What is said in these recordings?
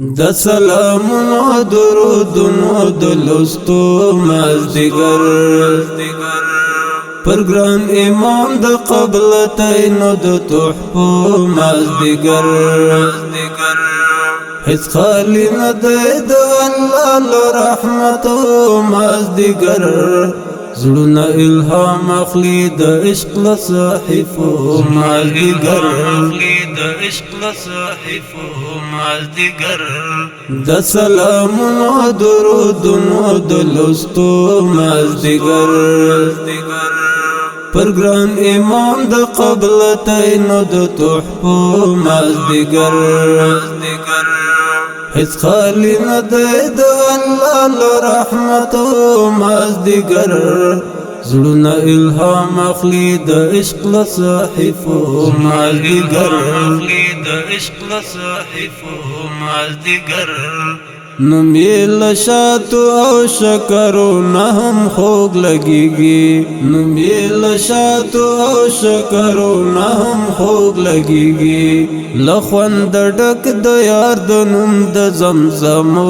د سلامونو درودونو د لستو مازدیګر پر ګران امام د قبلتینو د تحفو مازدیګر هیڅ خالی نه دی د الله له رحمتو مازدیګر زړونه الهام اخلي د عشق له صحیفو مازدیګر د سلامونو درودونو د لستو مازدیګر پر ګران امام د قبلتینو د تحفو مازدیګر هیڅ خالی نه دی د الله له رحمتو مازدیګر زړونه الهام اخلي د عشق له صحیفو مازدیګر نوم یې له شاتو او شکرو نه هم خوږ لګیږي نوم یې له شاتو او شکرو نه هم خوږ لګیږي له خوند ډک د یار د نوم د زمزمو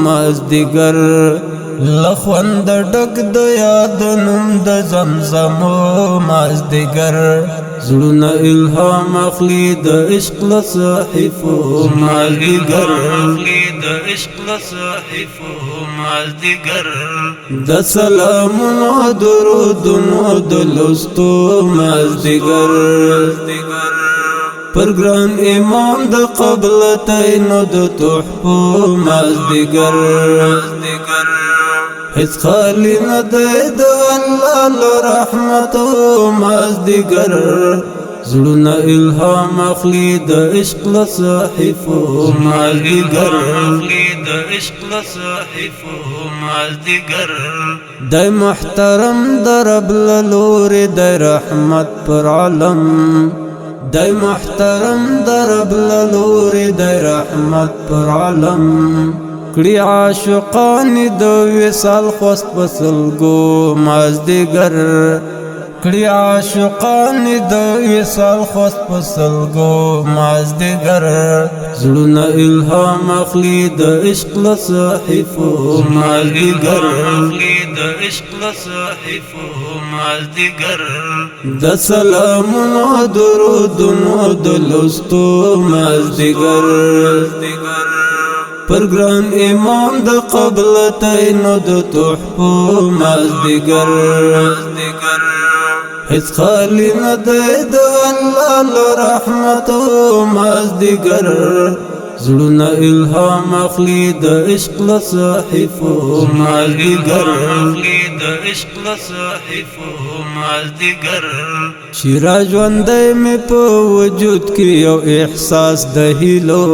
مازدیګر له خوند ډک د یار د نوم د زمزمو مازدیګر زړونه الهام اخلي د عشق له صحیفو مازدیګر د سلامونو درودونو د لستو مازدیګر پر ګران امام د قبلتینو د تحفو مازدیګر هیڅ خالی نه دی د الله له رحمتو مازدیګر زړونه الهام اخلي د عشق له صحیفو مازدیګر دی محترم د رب له لورې دی رحمت پر عالم دی محترم د رب له لورې دی رحمت پر عالم کړي عاشقان د وصال خوست پسلګو مازدیګر کړي عاشقان د وصال خوست پسلګو مازدیګر زړونه الهام اخلي د عشق له صحیفو مازدیګر د سلامونو درودونو د لستو مازدیګر پر ګران امام د قبلتینو د تحفو مازدیګر هیڅ خالی نه دی د الله له رحمتو مازدیګر زړونه الهام اخلي د عشق له صحیفو مازدیګر شیرا ژوندی مې په وجود کې یو احساس د هیلو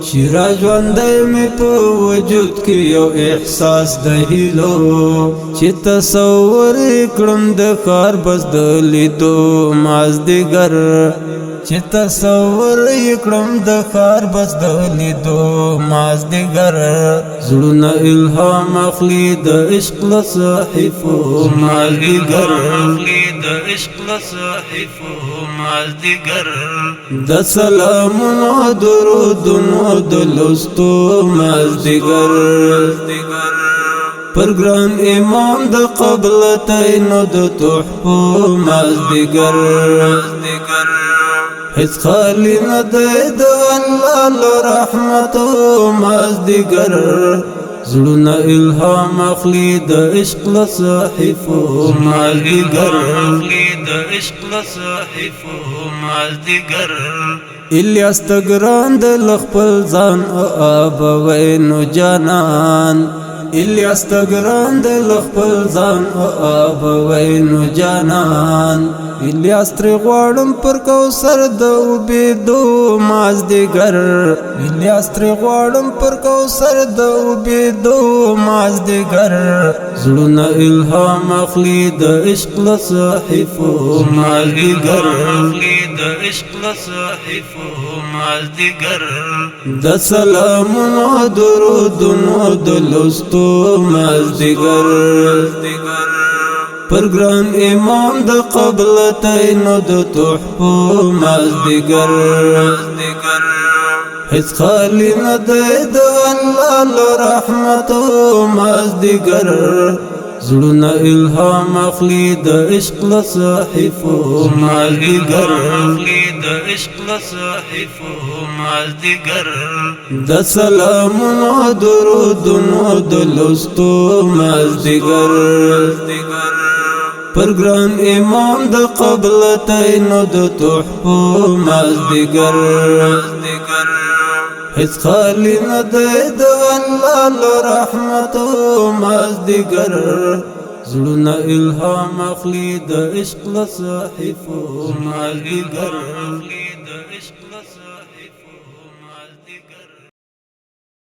شیرا ژوندی مې په وجود کې یو احساس د هیلو چې تصور کړم د ښار بس د لیدو مازدیګر چې تصور کړم د ښار بس د لیدو مازدیګر زړونه الهام اخلي د عشق له صحیفو مازدیګر د سلامونو درودونو د لستو مازدیګر پر ګران امام د قبلتینو د تحفو مازدیګر هیڅ خالی نه دی د الله له رحمتو مازدیګر زړونه الهام اخلي د عشق له صحیفو مازدیګر الیاس تګران د خپل ځان ابوینو جانان الیاس تګران د خپل ځان ابوینو جانان الیاس تر غواړم پر کوثر د اوبېدو مازدیګر الیاس تر غواړم پر کوثر د اوبېدو مازدیګر زړونه الهام اخلي د عشق له صحیفو مازدیګر د سلامونو درودونو د لستو مازدیګر پر ګران امام د قبلتینو د تحفو مازدیګر هیڅ خالی نه دی د الله له رحمتو مازدیګر زړونه الهام اخلي د عشق له صحیفو مازدیګر د سلامونو درودونو د لوستو مازدیګر پر ګران امام د قبلتینو د تحفو مازدیګر هیڅ خالی نه دی د الله له رحمتو مازدیګر زړونه الهام اخلي د عشق له صحیفو مازدیګر